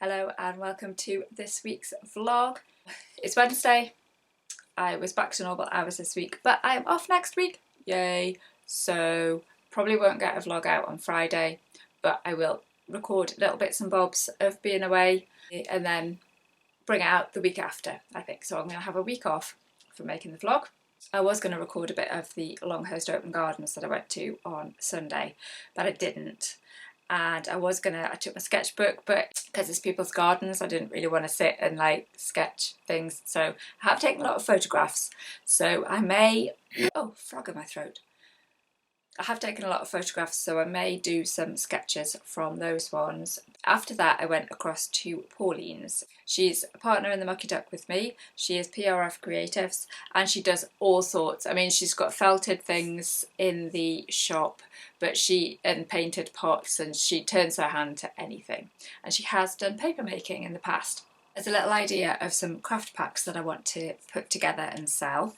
Hello and welcome to this week's vlog. It's Wednesday. I was back to normal hours this week, but I am off next week. Yay! So probably won't get a vlog out on Friday, but I will record little bits and bobs of being away and then bring it out the week after, I think. So I'm going to have a week off from making the vlog. I was going to record a bit of the Longhurst Open Gardens that I went to on Sunday, but I didn't. And I took my sketchbook, but because it's people's gardens, I didn't really want to sit and like sketch things. So I have taken a lot of photographs. So I may, oh, frog in my throat. I have taken a lot of photographs, so I may do some sketches from those ones. After that, I went across to Pauline's. She's a partner in the Mucky Duck with me. She is PRF Creatives and she does all sorts. I mean, she's got felted things in the shop, and painted pots, and she turns her hand to anything. And she has done paper making in the past. There's a little idea of some craft packs that I want to put together and sell.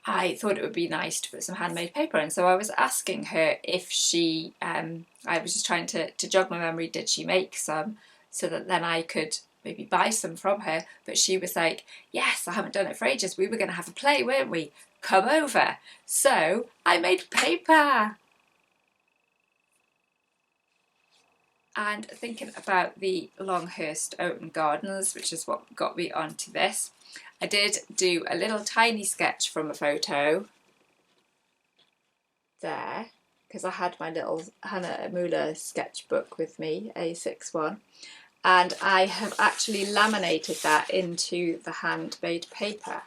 I thought it would be nice to put some handmade paper in, so I was asking her if she, I was just trying to jog my memory, did she make some, so that then I could maybe buy some from her. But she was like, yes, I haven't done it for ages, we were going to have a play, weren't we? Come over. So I made paper. And thinking about the Longhurst Open Gardens, which is what got me onto this, I did do a little tiny sketch from a photo there, because I had my little Hannah Muller sketchbook with me, A6 one, and I have actually laminated that into the handmade paper.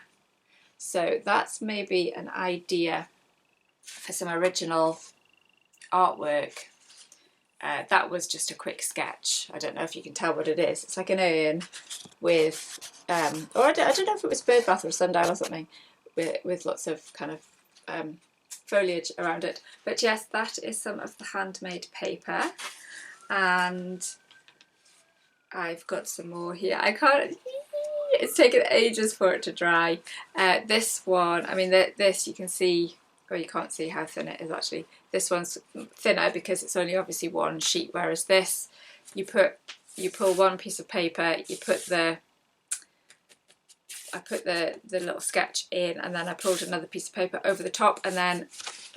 So that's maybe an idea for some original artwork. That was just a quick sketch. I don't know if you can tell what it is. It's like an urn with, or I don't know if it was bird bath or sundial or something, with lots of kind of foliage around it. But yes, that is some of the handmade paper. And I've got some more here. I can't, it's taken ages for it to dry. This one, I mean, this you can see, or you can't see how thin it is actually. This one's thinner because it's only obviously one sheet, whereas this, you pull one piece of paper, I put the little sketch in, and then I pulled another piece of paper over the top, and then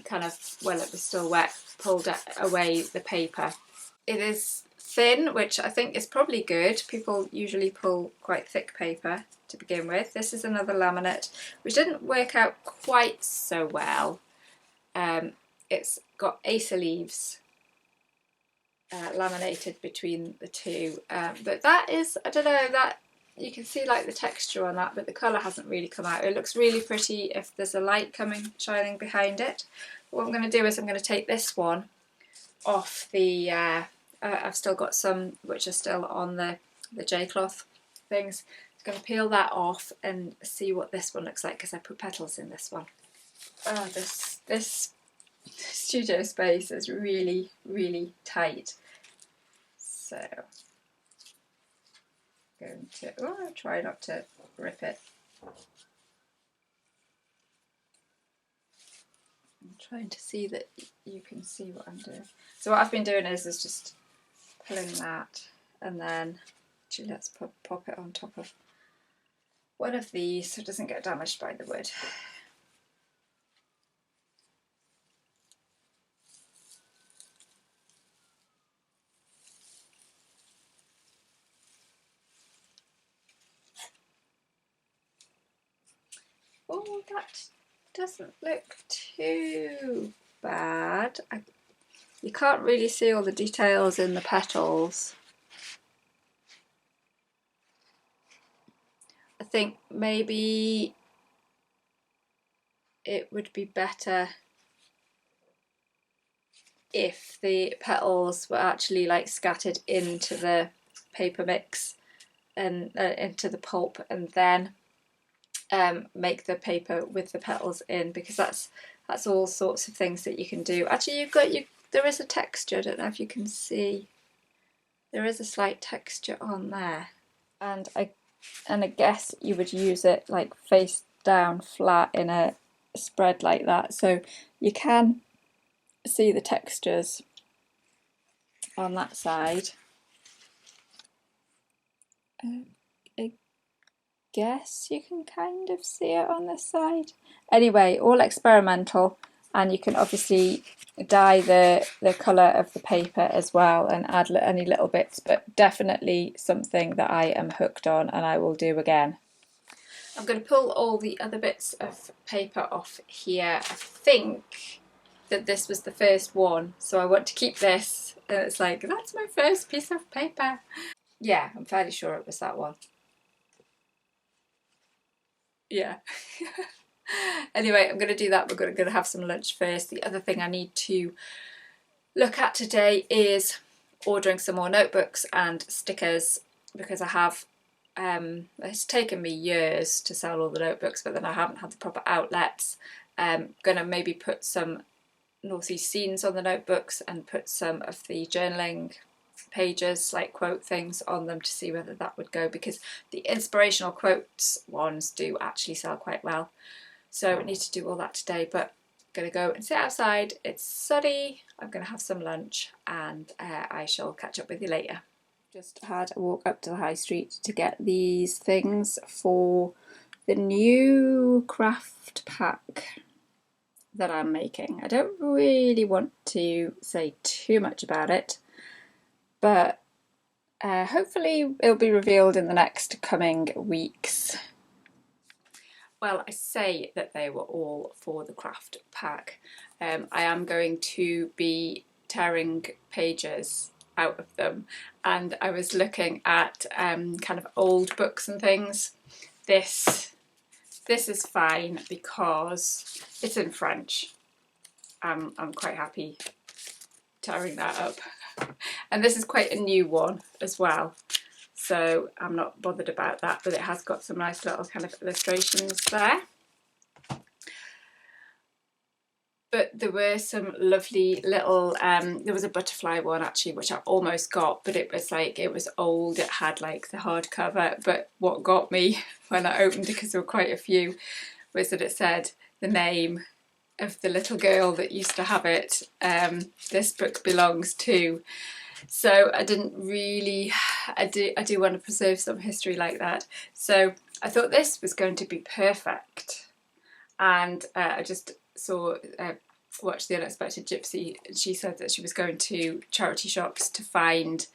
kind of, while it was still wet, pulled away the paper. It is thin, which I think is probably good. People usually pull quite thick paper to begin with. This is another laminate, which didn't work out quite so well. It's got acer leaves laminated between the two, but that is, I don't know, that you can see like the texture on that, but the colour hasn't really come out. It looks really pretty if there's a light shining behind it. What I'm going to do is I'm going to take this one off the, I've still got some which are still on the J-cloth things. I'm going to peel that off and see what this one looks like, because I put petals in this one. Oh, this studio space is really, really tight. So I'm going to, oh, try not to rip it. I'm trying to see that you can see what I'm doing. So what I've been doing is just pulling that, and then actually let's pop it on top of one of these so it doesn't get damaged by the wood. Oh, that doesn't look too bad. You can't really see all the details in the petals. I think maybe it would be better if the petals were actually like scattered into the paper mix and into the pulp, and then make the paper with the petals in, because that's all sorts of things that you can do. Actually, there is a texture. I don't know if you can see. There is a slight texture on there, and I guess you would use it like face down flat in a spread like that, so you can see the textures on that side. I guess you can kind of see it on this side. Anyway, all experimental, and you can obviously dye the colour of the paper as well and add any little bits, but definitely something that I am hooked on and I will do again. I'm going to pull all the other bits of paper off here. I think that this was the first one, so I want to keep this, and it's like, that's my first piece of paper. Yeah, I'm fairly sure it was that one. Yeah. Anyway, I'm going to do that. We're going to have some lunch first. The other thing I need to look at today is ordering some more notebooks and stickers, because I have it's taken me years to sell all the notebooks, but then I haven't had the proper outlets. Gonna maybe put some Northeast scenes on the notebooks and put some of the journaling pages, like quote things, on them to see whether that would go, because the inspirational quotes ones do actually sell quite well. So I need to do all that today, but I'm gonna go and sit outside. It's sunny. I'm gonna have some lunch, and I shall catch up with you later. Just had a walk up to the high street to get these things for the new craft pack that I'm making. I don't really want to say too much about it, but hopefully it'll be revealed in the next coming weeks. Well, I say that they were all for the craft pack. I am going to be tearing pages out of them, and I was looking at kind of old books and things. This is fine because it's in French. I'm quite happy tearing that up. And this is quite a new one as well, so I'm not bothered about that, but it has got some nice little kind of illustrations there. But there were some lovely little, there was a butterfly one actually, which I almost got, but it was like, it was old, it had like the hardcover, but what got me when I opened it, because there were quite a few, was that it said the name of the little girl that used to have it, this book belongs to. So I didn't really, I do want to preserve some history like that. So I thought this was going to be perfect. And I just saw, watched The Unexpected Gypsy, and she said that she was going to charity shops to find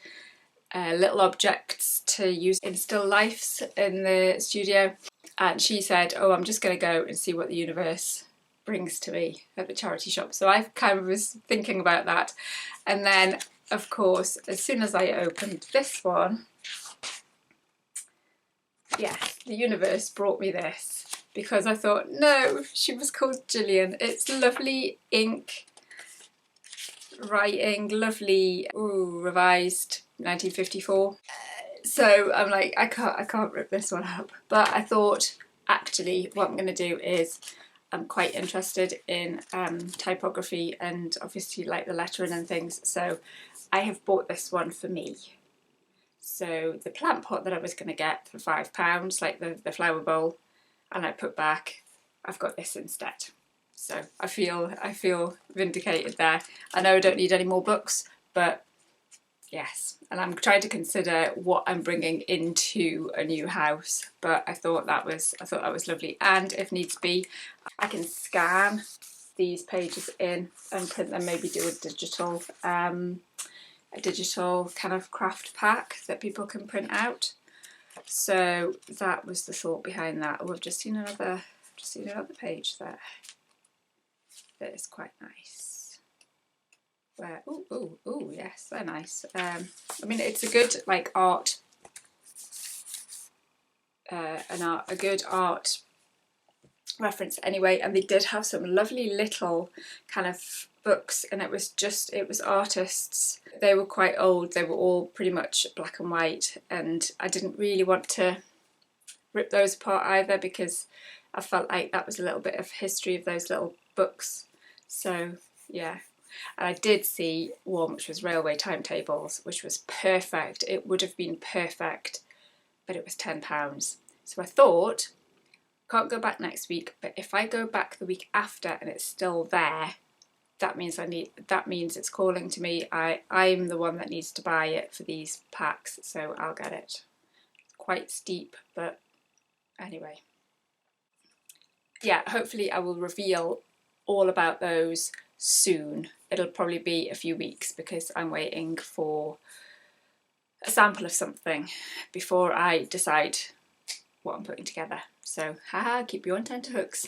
little objects to use in still lifes in the studio. And she said, oh, I'm just going to go and see what the universe brings to me at the charity shop. So I kind of was thinking about that. And then, of course, as soon as I opened this one, yes, the universe brought me this, because I thought, no, she was called Gillian. It's lovely ink writing, lovely, ooh, revised 1954. So I'm like, I can't rip this one up. But I thought, actually, what I'm going to do is, I'm quite interested in typography and obviously like the lettering and things. So I have bought this one for me. So the plant pot that I was going to get for £5, like the flower bowl, and I put back, I've got this instead. So I feel vindicated there. I know I don't need any more books, but yes. And I'm trying to consider what I'm bringing into a new house, but I thought that was lovely. And if needs be, I can scan these pages in and print them, maybe do a digital kind of craft pack that people can print out. So that was the thought behind that. Oh, I've just seen another page there that is quite nice. Where, ooh, yes, they're nice. I mean, it's a good like art, a good art reference anyway. And they did have some lovely little kind of books, and it was artists. They were quite old. They were all pretty much black and white, and I didn't really want to rip those apart either, because I felt like that was a little bit of history of those little books. So yeah. And I did see one which was railway timetables, which was perfect. It would have been perfect, but it was £10. So I thought, can't go back next week, but if I go back the week after and it's still there, that means it's calling to me. I'm the one that needs to buy it for these packs, so I'll get it. quite steep, but anyway. Yeah, hopefully I will reveal all about those soon. It'll probably be a few weeks because I'm waiting for a sample of something before I decide what I'm putting together. So, haha, keep you on tenterhooks.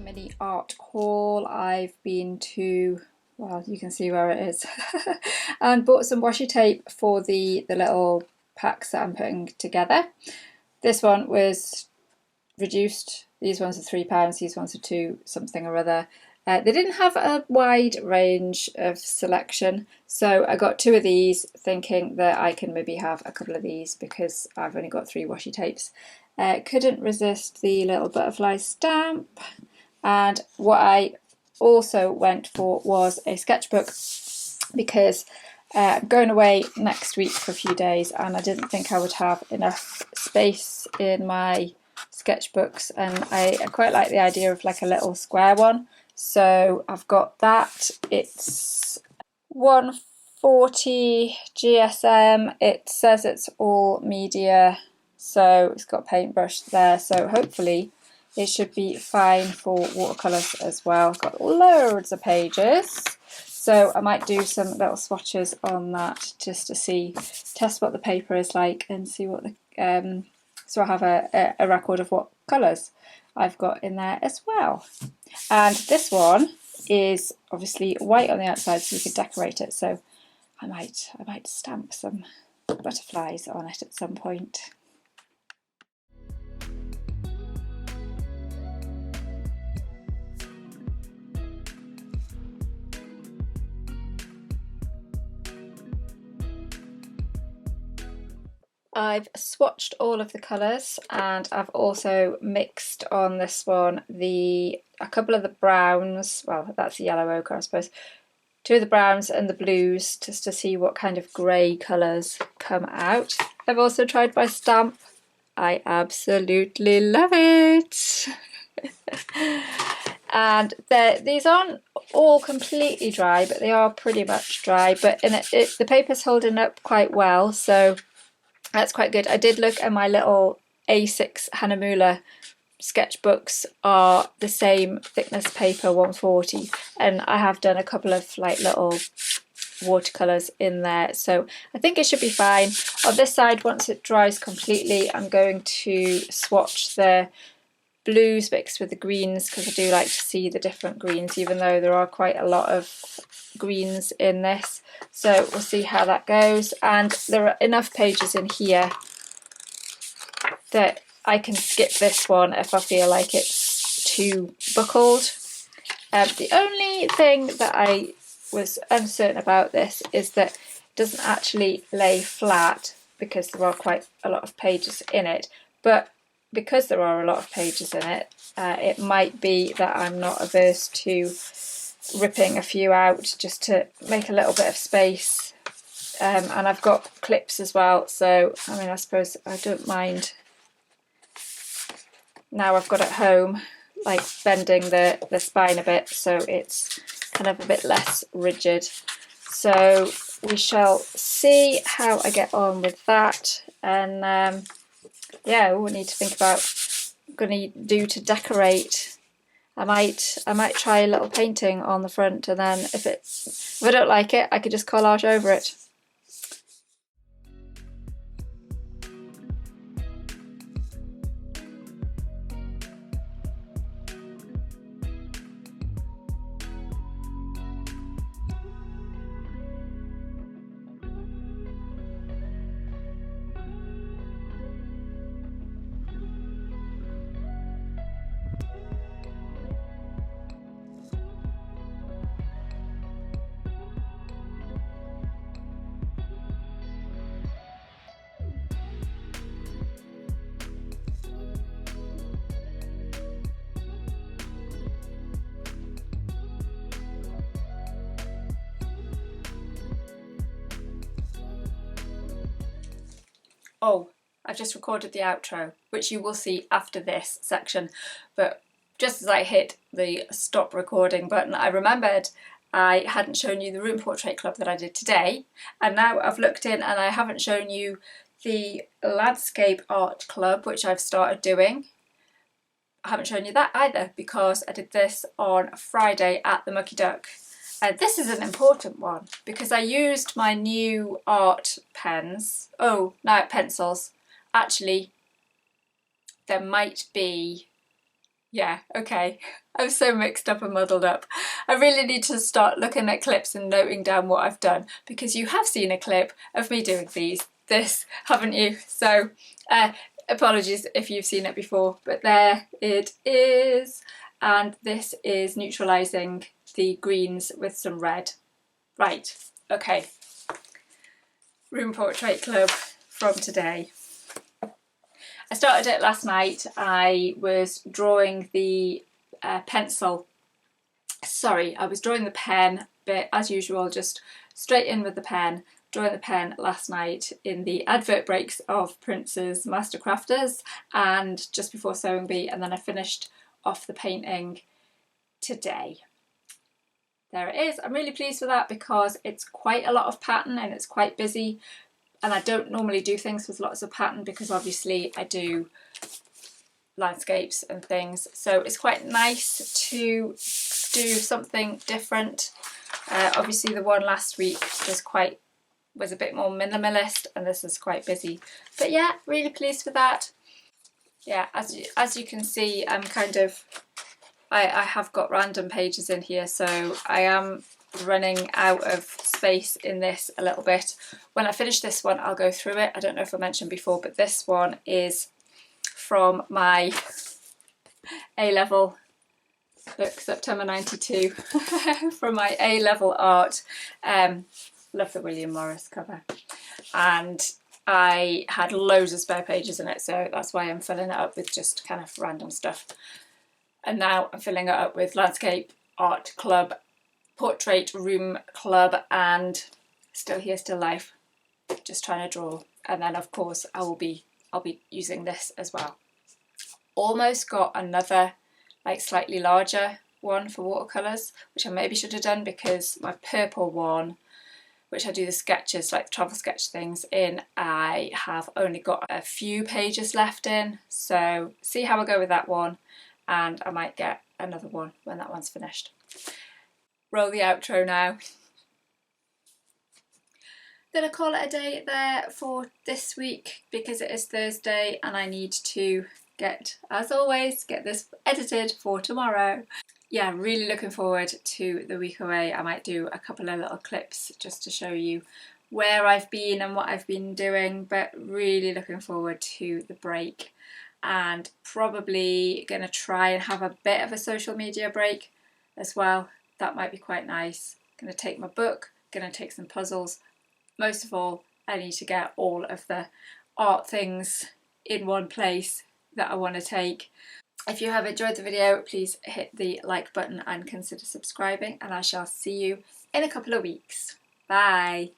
Mini art haul. I've been to, well, you can see where it is, and bought some washi tape for the little packs that I'm putting together. This one was reduced. These ones are £3, these ones are £2 something or other. They didn't have a wide range of selection, so I got 2 of these thinking that I can maybe have a couple of these because I've only got 3 washi tapes. Couldn't resist the little butterfly stamp. And what I also went for was a sketchbook because I'm going away next week for a few days and I didn't think I would have enough space in my sketchbooks, and I quite like the idea of like a little square one. So I've got that. It's 140 GSM. It says it's all media, so it's got paintbrush there, so hopefully it should be fine for watercolours as well. Got loads of pages, so I might do some little swatches on that just to test what the paper is like and see what the so I have a record of what colours I've got in there as well. And this one is obviously white on the outside, so you could decorate it. So I might stamp some butterflies on it at some point. I've swatched all of the colours, and I've also mixed on this one a couple of the browns, well that's the yellow ochre I suppose, 2 of the browns and the blues, just to see what kind of grey colours come out. I've also tried my stamp. I absolutely love it! And these aren't all completely dry, but they are pretty much dry, but the paper's holding up quite well, so that's quite good. I did look at my little A6 Hanamulla sketchbooks, are the same thickness paper, 140, and I have done a couple of like little watercolours in there, so I think it should be fine. On this side, once it dries completely, I'm going to swatch the blues mixed with the greens because I do like to see the different greens, even though there are quite a lot of greens in this. So we'll see how that goes, and there are enough pages in here that I can skip this one if I feel like it's too buckled. The only thing that I was uncertain about this is that it doesn't actually lay flat because there are quite a lot of pages in it, but because there are a lot of pages in it, it might be that I'm not averse to ripping a few out just to make a little bit of space. And I've got clips as well, so I mean I suppose I don't mind. Now I've got it home, like bending the spine a bit so it's kind of a bit less rigid. So we shall see how I get on with that, and yeah, we'll need to think about what I'm going to do to decorate. I might try a little painting on the front, and then if I don't like it, I could just collage over it. Oh, I've just recorded the outro, which you will see after this section, but just as I hit the stop recording button, I remembered I hadn't shown you the room portrait club that I did today, and now I've looked in and I haven't shown you the landscape art club, which I've started doing. I haven't shown you that either because I did this on Friday at the Mucky Duck. This is an important one because I used my new art pens, pencils. Actually, there might be, yeah, okay, I'm so mixed up and muddled up. I really need to start looking at clips and noting down what I've done, because you have seen a clip of me doing this, haven't you? So apologies if you've seen it before, but there it is. And this is neutralising the greens with some red. Right, okay. Room portrait club from today. I started it last night. I was drawing the pencil. Sorry, I was drawing the pen, but as usual, just straight in with the pen. Drawing the pen last night in the advert breaks of Prince's Master Crafters and just before Sewing Bee, and then I finished off the painting today. There it is. I'm really pleased with that because it's quite a lot of pattern and it's quite busy, and I don't normally do things with lots of pattern because obviously I do landscapes and things, so it's quite nice to do something different. Obviously the one last week was a bit more minimalist, and this is quite busy, but yeah, really pleased with that. Yeah, as you can see, I'm kind of, I have got random pages in here, so I am running out of space in this a little bit. When I finish this one, I'll go through it. I don't know if I mentioned before, but this one is from my A-level, look, September 92, from my A-level art. Love the William Morris cover, and I had loads of spare pages in it, so that's why I'm filling it up with just kind of random stuff. And now I'm filling it up with landscape art club, portrait room club, and Still Here Still Life, just trying to draw. And then of course I'll be using this as well. Almost got another like slightly larger one for watercolours, which I maybe should have done, because my purple one, which I do the sketches, like the travel sketch things in, I have only got a few pages left in, so see how I go with that one, and I might get another one when that one's finished. Roll the outro now. Gonna call it a day there for this week because it is Thursday and I need to as always, get this edited for tomorrow. Yeah, really looking forward to the week away. I might do a couple of little clips just to show you where I've been and what I've been doing, but really looking forward to the break, and probably going to try and have a bit of a social media break as well. That might be quite nice. Going to take my book, going to take some puzzles. Most of all, I need to get all of the art things in one place that I want to take. If you have enjoyed the video, please hit the like button and consider subscribing, and I shall see you in a couple of weeks. Bye!